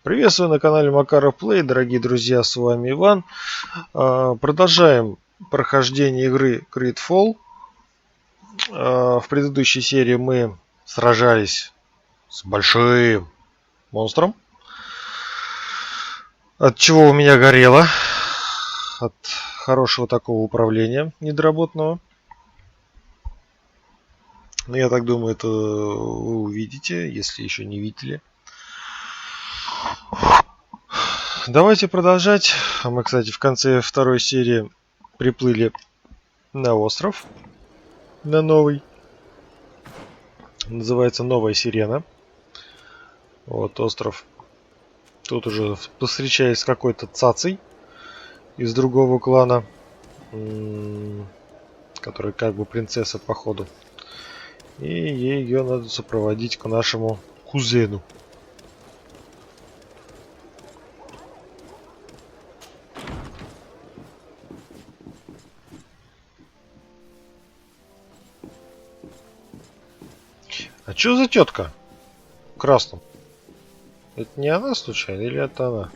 Приветствую на канале Макаров Плей, дорогие друзья, с вами Иван. Продолжаем прохождение игры GreedFall. В предыдущей серии мы сражались с большим монстром, от чего у меня горело, от хорошего такого управления недоработанного. Но я так думаю, это вы увидите, если еще не видели. Давайте продолжать. Мы, кстати, в конце второй серии приплыли на остров. На новый. Называется Новая Сирена. Вот остров. Тут уже повстречались с какой-то цацей из другого клана. Которая как бы принцесса, походу. И ее надо сопроводить к нашему кузену. А чё за тетка в красном? Это не она случайно или это она?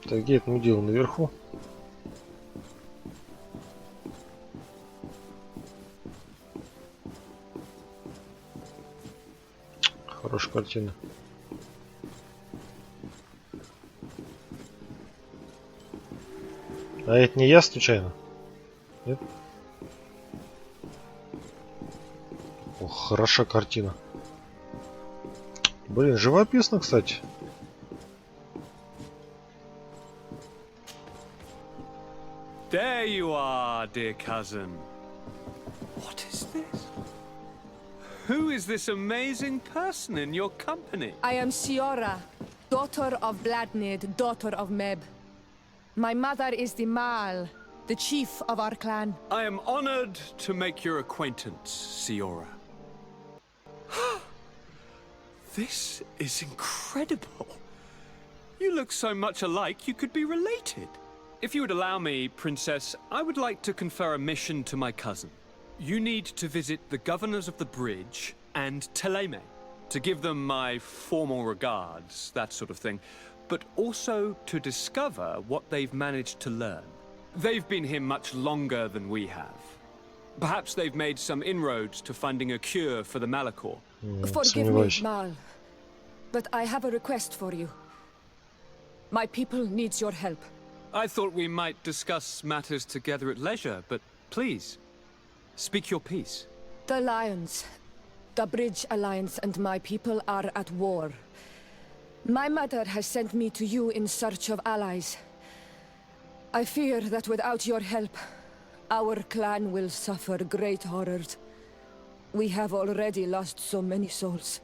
Так, где это мудила? Наверху? Хорошая картина. А это не я случайно? Нет? Ох, хороша картина. Блин, живописно, кстати. There you are, dear cousin. What is this? Who is this amazing person in your company? I am Siora, daughter of Bladnid, daughter of Meb. My mother is the Mal, the chief of our clan. I am honored to make your acquaintance, Siora. This is incredible. You look so much alike you could be related. If you would allow me, Princess, I would like to confer a mission to my cousin. You need to visit the governors of the bridge and Teleme to give them my formal regards, that sort of thing, but also to discover what they've managed to learn. They've been here much longer than we have. Perhaps they've made some inroads to finding a cure for the Malachor. Forgive me, Mal, but I have a request for you. My people needs your help. I thought we might discuss matters together at leisure, but please, speak your piece. The Lions, the Bridge Alliance and my people are at war. My mother has sent me to you in search of allies. I fear that without your help, our clan will suffer great horrors. We have already lost so many souls.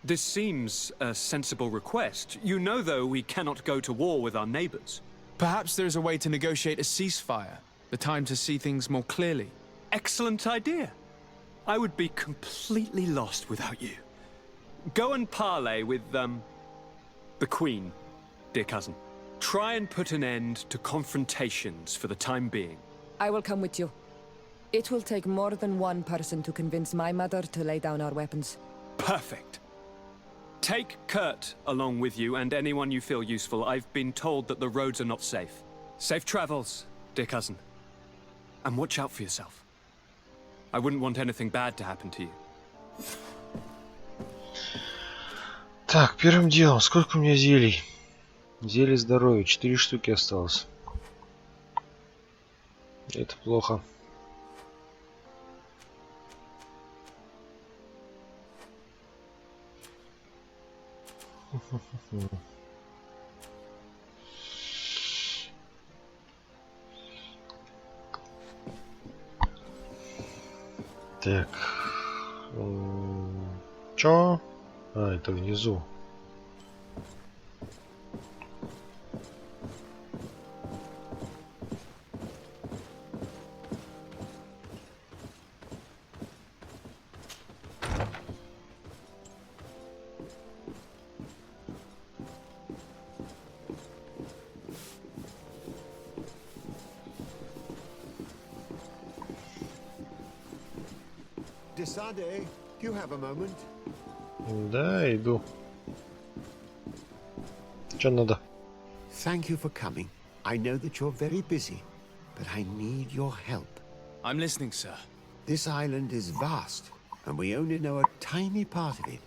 This seems a sensible request. You know, though, we cannot go to war with our neighbors. Perhaps there is a way to negotiate a ceasefire. The time to see things more clearly. Excellent idea. I would be completely lost without you. Go and parley with, the Queen, dear cousin. Try and put an end to confrontations for the time being. I will come with you. It will take more than one person to convince my mother to lay down our weapons. Perfect. Take Kurt along with you and anyone you feel useful. I've been told that the roads are not safe. Safe travels, dear cousin. And watch out for yourself. I wouldn't want anything bad to happen to you. Так, первым делом, сколько у меня зелий? Зелье здоровья, 4 штуки осталось. Это плохо. Так. Чё? А, это внизу. Desade, do you have a moment? Да, иду. Что надо? Thank you for coming. I know that you're very busy, but I need your help. I'm listening, sir. This island is vast, and we only know a tiny part of it.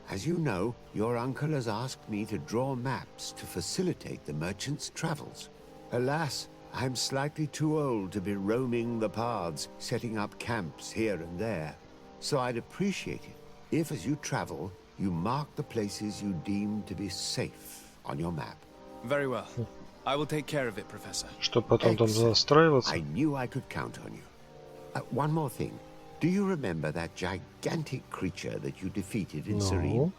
As you know, your uncle has asked me to draw maps to facilitate the merchant's travels. Alas, I'm slightly too old to be roaming the paths, setting up camps here and there. So I'd appreciate it if, as you travel, you mark the places you deem to be safe on your map. Very well. I will take care of it, Professor. Что потом там Excellent. застраиваться? I knew I could count on you. One more thing. Do you remember that gigantic creature that you defeated in Serene?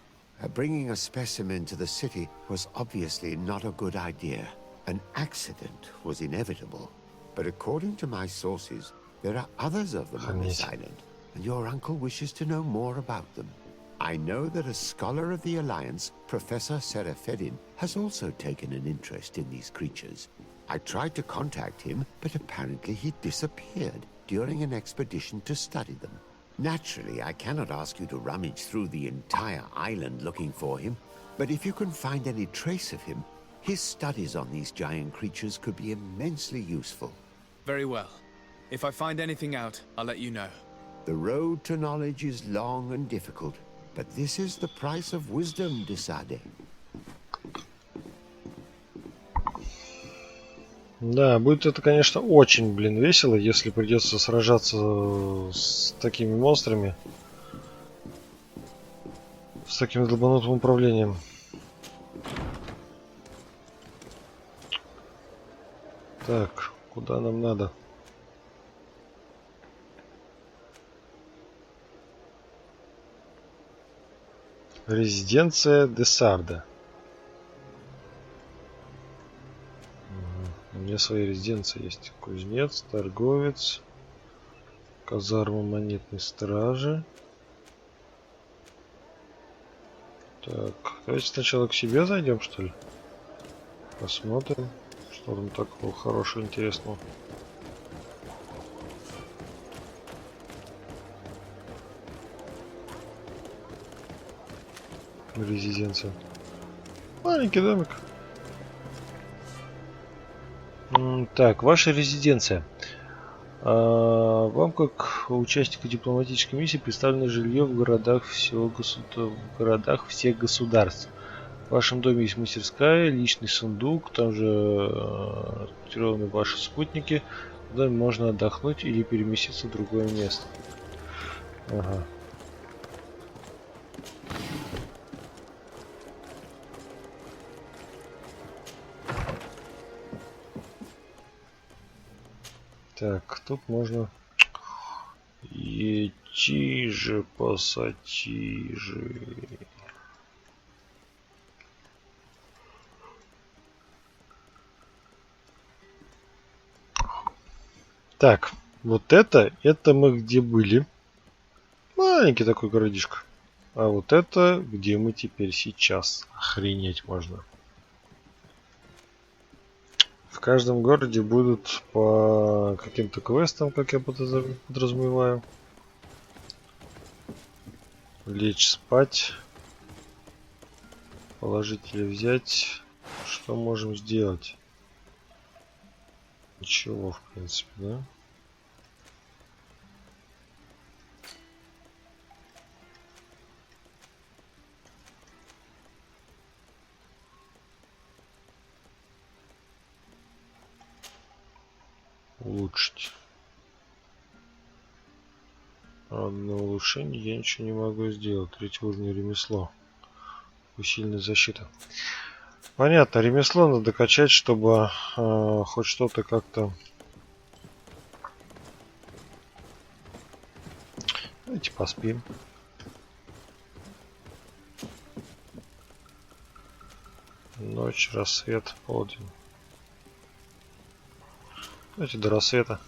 Bringing a specimen to the city was obviously not a good idea. An accident was inevitable. But according to my sources, there are others of them on this island, and your uncle wishes to know more about them. I know that a scholar of the Alliance, Professor Serafedin, has also taken an interest in these creatures. I tried to contact him, but apparently he disappeared during an expedition to study them. Naturally, I cannot ask you to rummage through the entire island looking for him, but if you can find any trace of him, his studies on these giant creatures could be immensely useful. Very well. If I find anything out, I'll let you know. The road to knowledge is long and difficult, but this is the price of wisdom, Desade. Да, будет это, конечно, очень, весело, если придется сражаться с такими монстрами. С таким долбанутым управлением. Так, куда нам надо? Резиденция Десарда. У меня своя резиденция есть. Кузнец, торговец, казарма монетной стражи. Так, давайте сначала к себе зайдем, что ли. Посмотрим, что там такого хорошего, интересного. Резиденция. Маленький домик. Так, ваша резиденция. Вам, как участнику дипломатической миссии, представлено жилье в городах всех государств. В вашем доме есть мастерская, личный сундук, там же расквартированы ваши спутники. В доме можно отдохнуть или переместиться в другое место. Ага. Так, тут можно идти же, пассатижи. Так, вот это мы где были. Маленький такой городишко. А вот это где мы теперь сейчас. Охренеть можно. В каждом городе будут по каким-то квестам, как я подразумеваю. Лечь спать. Положители взять. Что можем сделать? Ничего, в принципе, да? Улучшить. На улучшение я ничего не могу сделать. Третий уровень ремесло. Усиленная защита. Понятно, ремесло надо качать, чтобы хоть что-то как-то... Давайте поспим. Ночь, рассвет, полдень. Давайте до рассвета.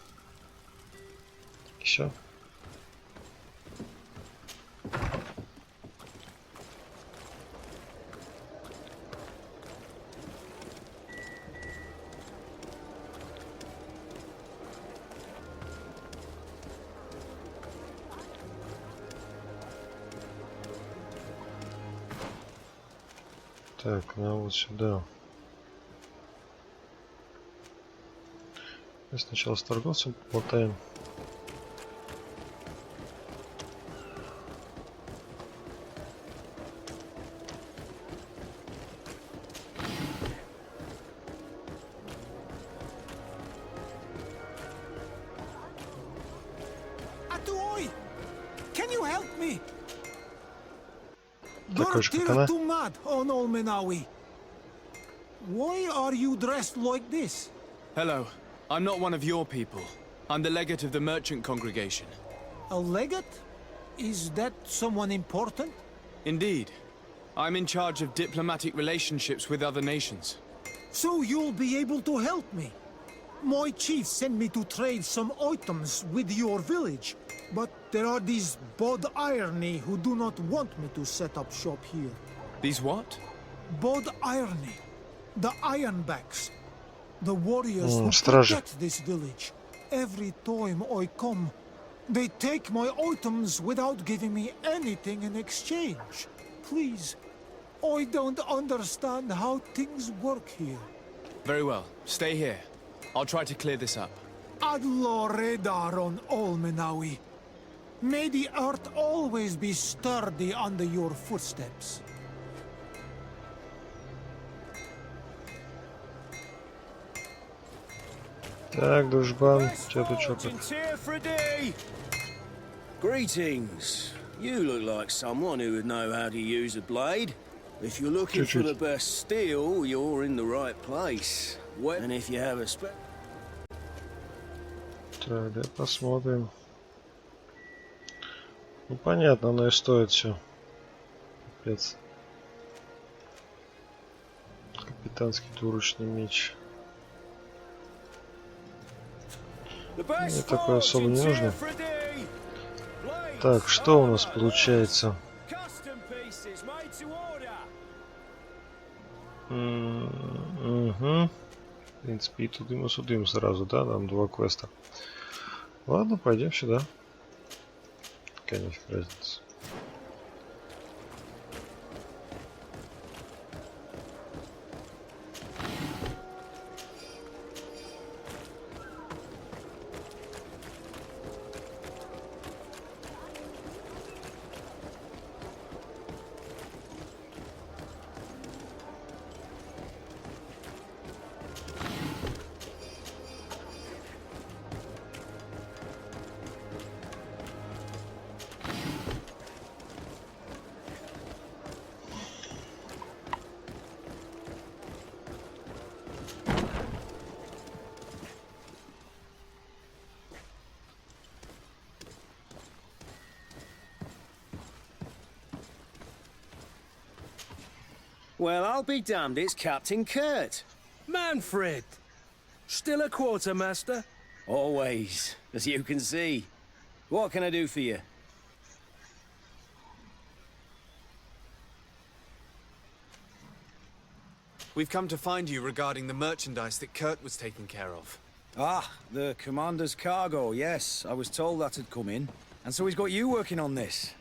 И все. Так, ну вот сюда. И сначала с торговцем поболтаем. Can you help me? Такой же, как она. Too mad on Olmenawi. Why are you dressed like this? Hello. I'm not one of your people. I'm the legate of the merchant congregation. A legate? Is that someone important? Indeed. I'm in charge of diplomatic relationships with other nations. So you'll be able to help me. My chief sent me to trade some items with your village, but there are these Bod Irony who do not want me to set up shop here. These what? Bod Irony. The Ironbacks. The warriors who стражи. protect this village. Every time I come, they take my items without giving me anything in exchange. Please, I don't understand how things work here. Very well. Stay here. I'll try to clear this up. Adlo Redar on Olmenawi. May the earth always be sturdy under your footsteps. Так, дружбан, что тут что-то? Greetings. You look like someone who would know how to use a blade. If you're looking for the best steel, you're in the right place. And if you have a Так, да, посмотрим. Ну понятно, оно и стоит все. Капец. Капитанский двуручный меч. Мне такое особо не нужно. Так, что у нас получается? Угу. В принципе, и тудым, и сюдым сразу, да? Там два квеста. Ладно, пойдем сюда. Конечно, разница. Well, I'll be damned, it's Captain Kurt. Manfred! Still a quartermaster? Always, as you can see. What can I do for you? We've come to find you regarding the merchandise that Kurt was taking care of. Ah, the commander's cargo, yes. I was told that had come in. And so he's got you working on this.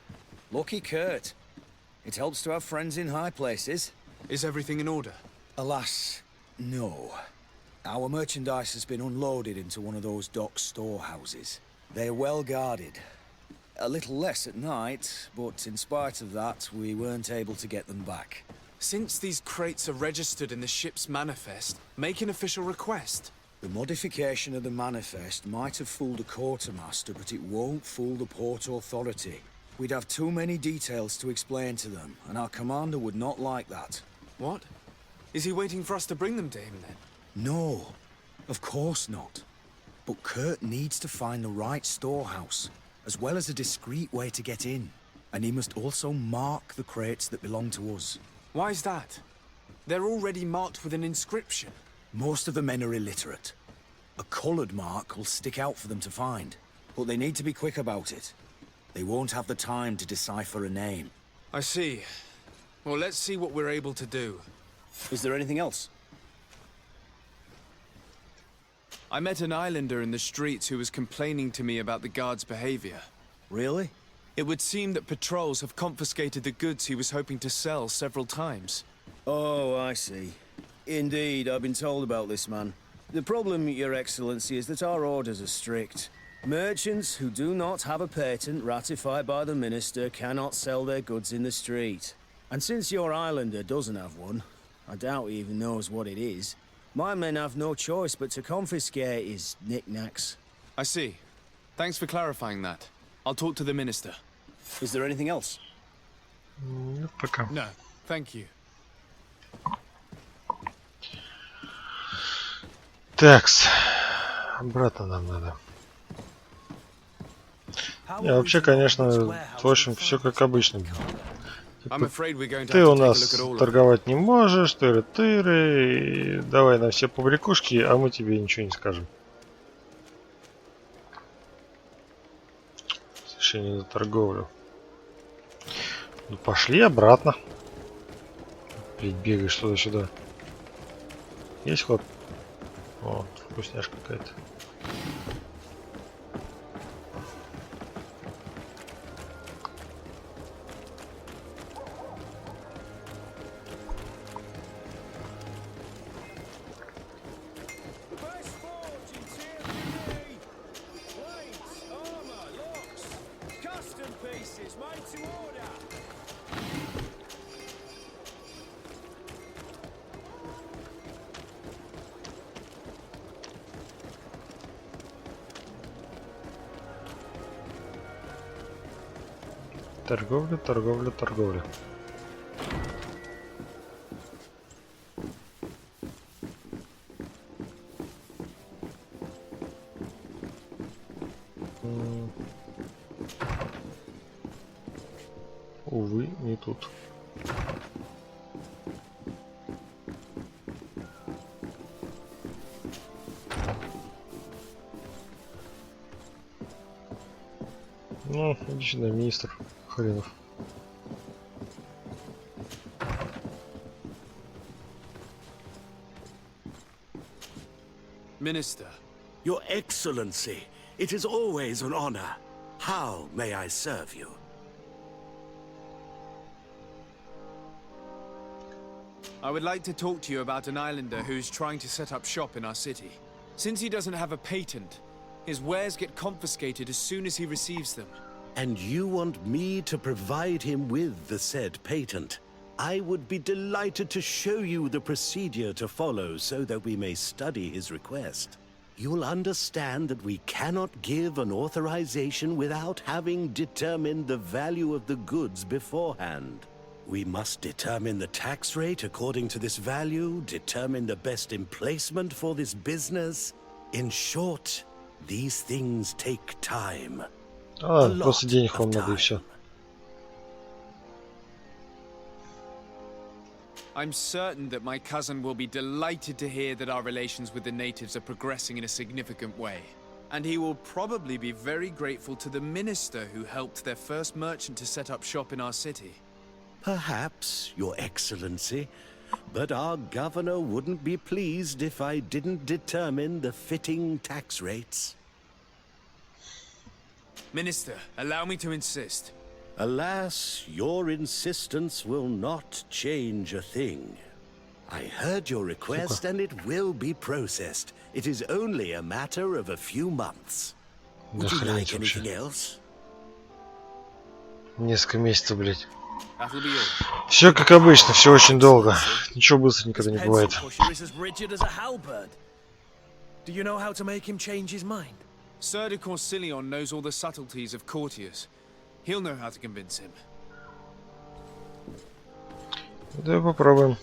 Lucky Kurt. It helps to have friends in high places. Is everything in order? Alas, no. Our merchandise has been unloaded into one of those dock storehouses. They're well guarded. A little less at night, but in spite of that, we weren't able to get them back. Since these crates are registered in the ship's manifest, make an official request. The modification of the manifest might have fooled a quartermaster, but it won't fool the Port Authority. We'd have too many details to explain to them, and our commander would not like that. What? Is he waiting for us to bring them to him then? No, of course not. But Kurt needs to find the right storehouse, as well as a discreet way to get in. And he must also mark the crates that belong to us. Why is that? They're already marked with an inscription. Most of the men are illiterate. A coloured mark will stick out for them to find, but they need to be quick about it. They won't have the time to decipher a name. I see. Well, let's see what we're able to do. Is there anything else? I met an islander in the streets who was complaining to me about the guard's behavior. Really? It would seem that patrols have confiscated the goods he was hoping to sell several times. Oh, I see. Indeed, I've been told about this man. The problem, Your Excellency, is that our orders are strict. Merchants who do not have a patent ratified by the minister cannot sell their goods in the street. And since your islander doesn't have one, I doubt he even knows what it is, my men have no choice but to confiscate his knickknacks. I see. Thanks for clarifying that. I'll talk to the minister. Is there anything else? Пока. No, thank you. Такс. Обратно нам надо. Не, вообще, конечно, в общем, все как обычно. Типа, ты у нас торговать не можешь, тыры-тыры, давай на все побрякушки, а мы тебе ничего не скажем. Решение на торговлю. Ну, пошли обратно. Блин, бегаешь туда-сюда. Есть ход? О, вкусняшка какая-то. Торговля, торговля, торговля. Увы, не тут. Ну, иди сюда, министр хренов. Minister. Your Excellency, it is always an honor. How may I serve you? I would like to talk to you about an islander who's trying to set up shop in our city. Since he doesn't have a patent, his wares get confiscated as soon as he receives them. And you want me to provide him with the said patent? I would be delighted to show you the procedure to follow so that we may study his request. You'll understand that we cannot give an authorization without having determined the value of the goods beforehand. We must determine the tax rate according to this value, determine the best emplacement for this business. In short, these things take time. Просто денег вам надо и все. I'm certain that my cousin will be delighted to hear that our relations with the natives are progressing in a significant way. And he will probably be very grateful to the minister who helped their first merchant to set up shop in our city. Perhaps, Your Excellency, but our governor wouldn't be pleased if I didn't determine the fitting tax rates. Minister, allow me to insist. Alas, your insistence will not change a thing. I heard your request and it will be processed. It is only a matter of a few months. Would you like anything else? Несколько месяцев, блять. That'll be all. Все как обычно, все очень долго. Ничего быстро никогда не бывает. Do you know how to make him change his mind? Sir de Corsilion knows all the subtleties of courtiers. He'll know how to convince him. Давай попробуем.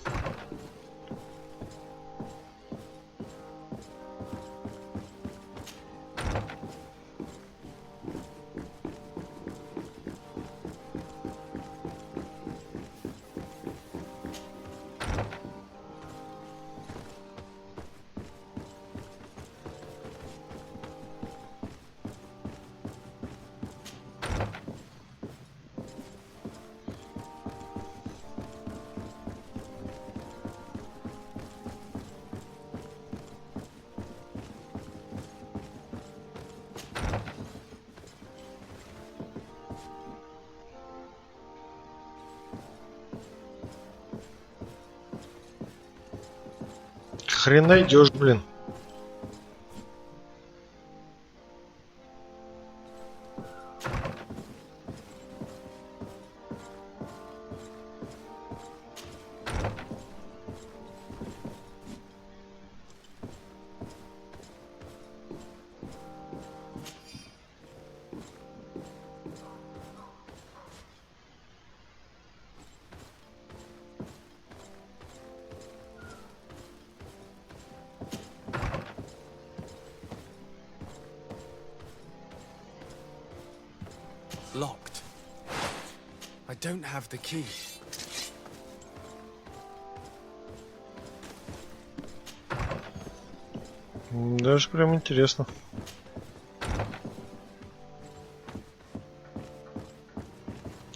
Хрен найдешь, блин. Locked. I don't have the key. Даже прям интересно.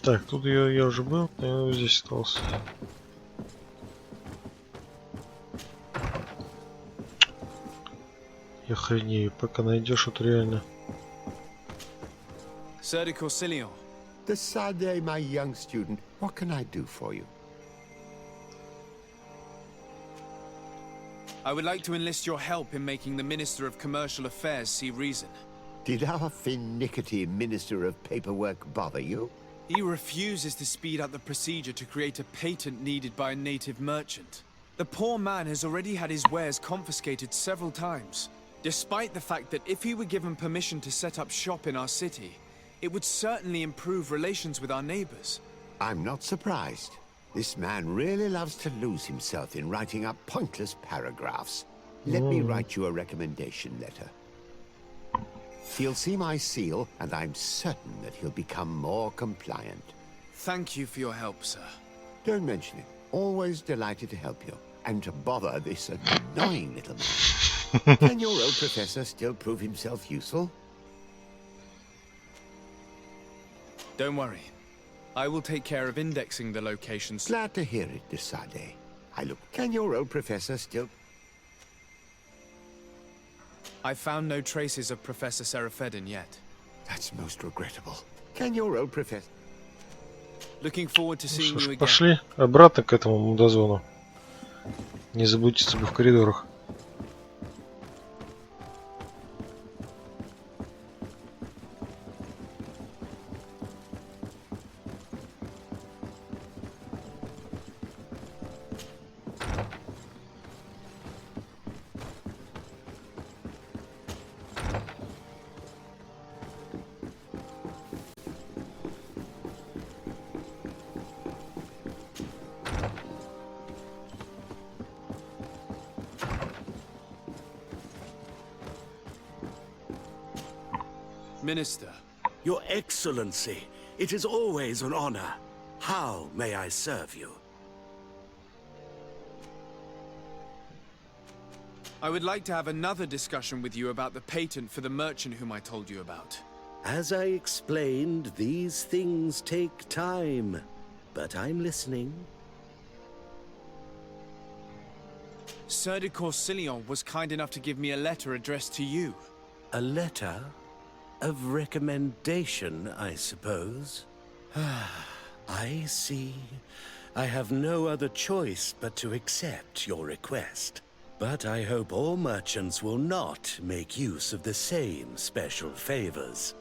Так, тут я уже был, я здесь остался. Я хренею, пока найдешь, это реально. Sir de Corsilion. Decidez, my young student, what can I do for you? I would like to enlist your help in making the Minister of Commercial Affairs see reason. Did our finicky Minister of Paperwork bother you? He refuses to speed up the procedure to create a patent needed by a native merchant. The poor man has already had his wares confiscated several times, despite the fact that if he were given permission to set up shop in our city, it would certainly improve relations with our neighbors. I'm not surprised. This man really loves to lose himself in writing up pointless paragraphs. Let me write you a recommendation letter. He'll see my seal, and I'm certain that he'll become more compliant. Thank you for your help, sir. Don't mention it. Always delighted to help you. And to bother this annoying little man. Can your old professor still prove himself useful? Don't worry. I will take care of indexing the locations. Glad to hear it, Desade. Can your old professor still... I found no traces of Professor Seraphedin yet. That's most regrettable. Can your old professor... Looking forward to seeing you again. Пошли обратно к этому мудозону. Не заблудиться бы в коридорах. Minister. Your Excellency, it is always an honor. How may I serve you? I would like to have another discussion with you about the patent for the merchant whom I told you about. As I explained, these things take time. But I'm listening. Sir de Corsilion was kind enough to give me a letter addressed to you. A letter? Of recommendation, I suppose. I see. I have no other choice but to accept your request. But I hope all merchants will not make use of the same special favors.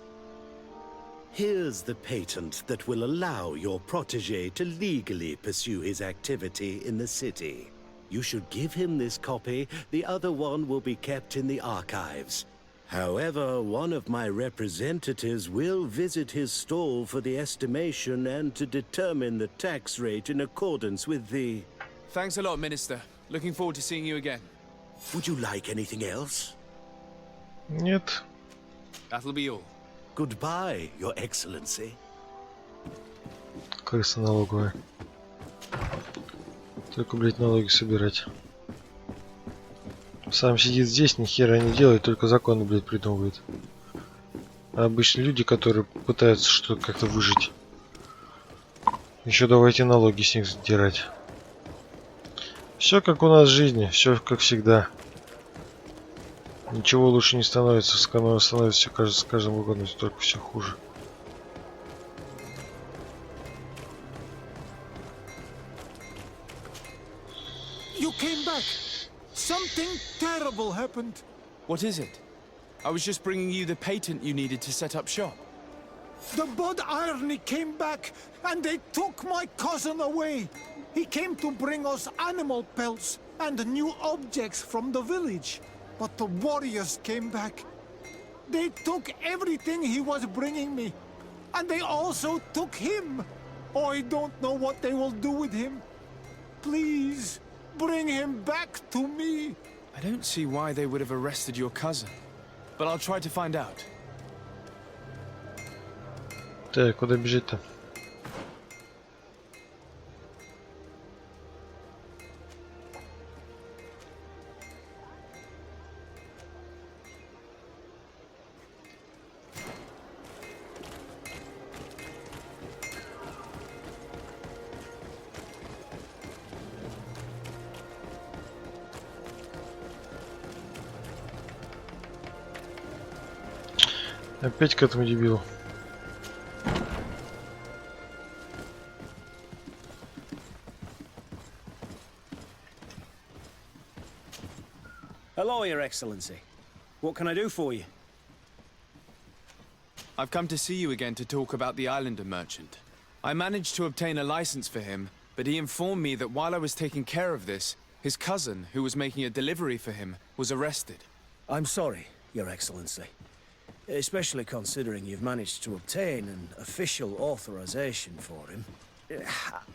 Here's the patent that will allow your protege to legally pursue his activity in the city. You should give him this copy. The other one will be kept in the archives. However, one of my representatives will visit his stall for the estimation and to determine the tax rate in accordance with the... Thanks a lot, Minister. Looking forward to seeing you again. Would you like anything else? Нет. That'll be all. Goodbye, Your Excellency. Крыса налоговая. Только, блядь, налоги собирать. Сам сидит здесь, ни хера не делает, только законы, блядь, придумывает. А обычные люди, которые пытаются что-то как-то выжить. Еще давайте налоги с них сдирать. Все как у нас в жизни, все как всегда. Ничего лучше не становится, становится все, кажется, с каждым годом только все хуже. something terrible happened. What is it? I was just bringing you the patent you needed to set up shop. The Bud Irony came back, and they took my cousin away. He came to bring us animal pelts and new objects from the village. But the warriors came back. They took everything he was bringing me. And they also took him. I don't know what they will do with him. Please, bring him back to me. I don't see why they would have arrested your cousin, but I'll try to find out. Так, куда бежит-то? Опять к этому дебилу. Hello, Your Excellency. What can I do for you? I've come to see you again to talk about the Islander merchant. I managed to obtain a license for him, but he informed me that while I was taking care of this, his cousin, who was making a delivery for him, was arrested. I'm sorry, Your Excellency. Especially considering you've managed to obtain an official authorization for him.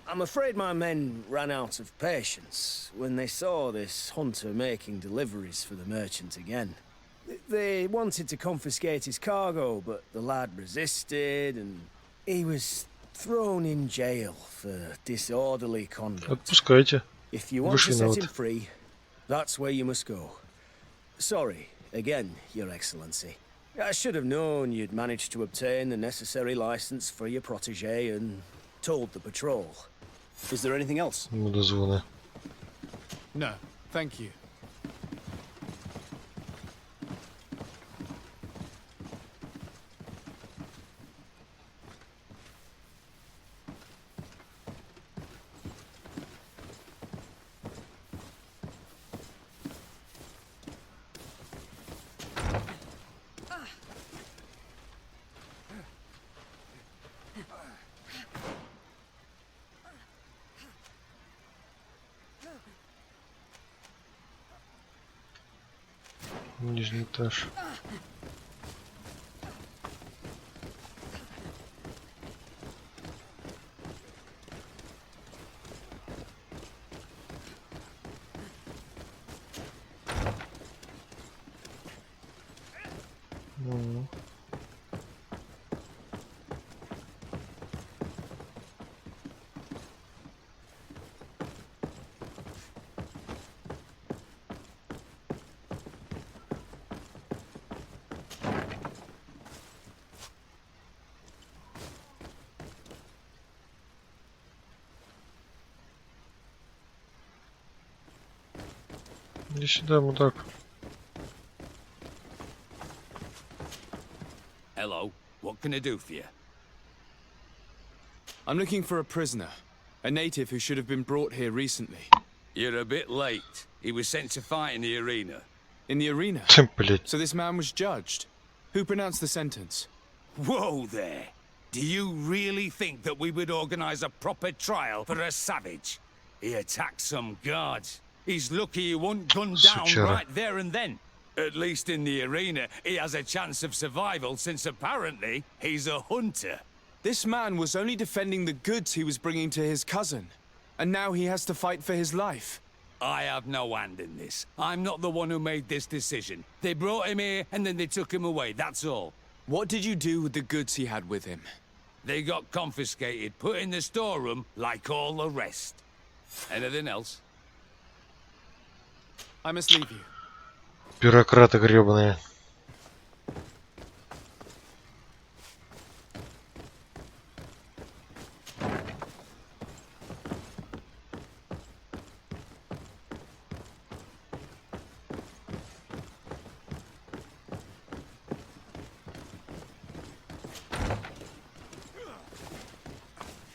I'm afraid my men ran out of patience when they saw this hunter making deliveries for the merchant again. They wanted to confiscate his cargo, but the lad resisted and he was thrown in jail for disorderly conduct. Отпускайте. If you want to set him free, that's where you must go. Sorry, again, Your Excellency. I should have known you'd managed to obtain the necessary license for your protege and told the patrol. Is there anything else? No, thank you. Нижний этаж. Иди сюда, мудак. Hello, what can I do for you? I'm looking for a prisoner, a native who should have been brought here recently. You're a bit late. He was sent to fight in the arena. In the arena? So this man was judged. Who pronounced the sentence? Whoa there! Do you really think that we would organize a proper trial for a savage? He attacked some guards. He's lucky he wasn't gunned down right there and then. At least in the arena, he has a chance of survival since apparently he's a hunter. This man was only defending the goods he was bringing to his cousin. And now he has to fight for his life. I have no hand in this. I'm not the one who made this decision. They brought him here and then they took him away, that's all. What did you do with the goods he had with him? They got confiscated, put in the storeroom like all the rest. Anything else? I must leave you. Бюрократы гребаные.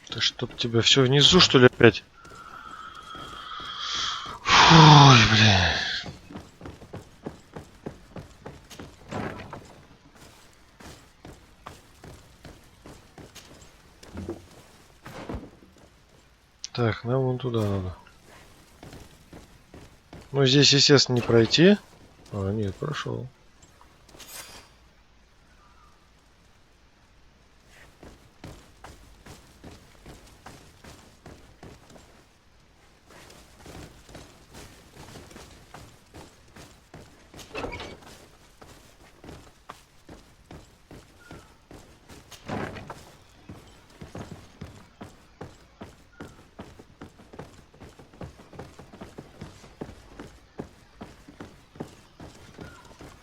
Да чтоб тебя все внизу, что ли, опять? Ой, блин. Так, нам вон туда надо. Ну, здесь, естественно, не пройти. А, нет, прошел.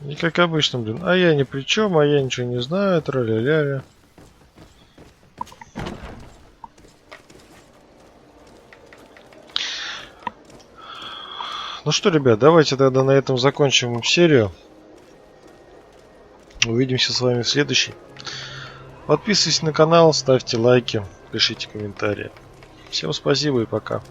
И как обычно, блин, а я ни при чем, а я ничего не знаю, тра-ля-ля-ля. Ну что, ребят, давайте тогда на этом закончим серию. Увидимся с вами в следующей. Подписывайтесь на канал, ставьте лайки, пишите комментарии. Всем спасибо и пока.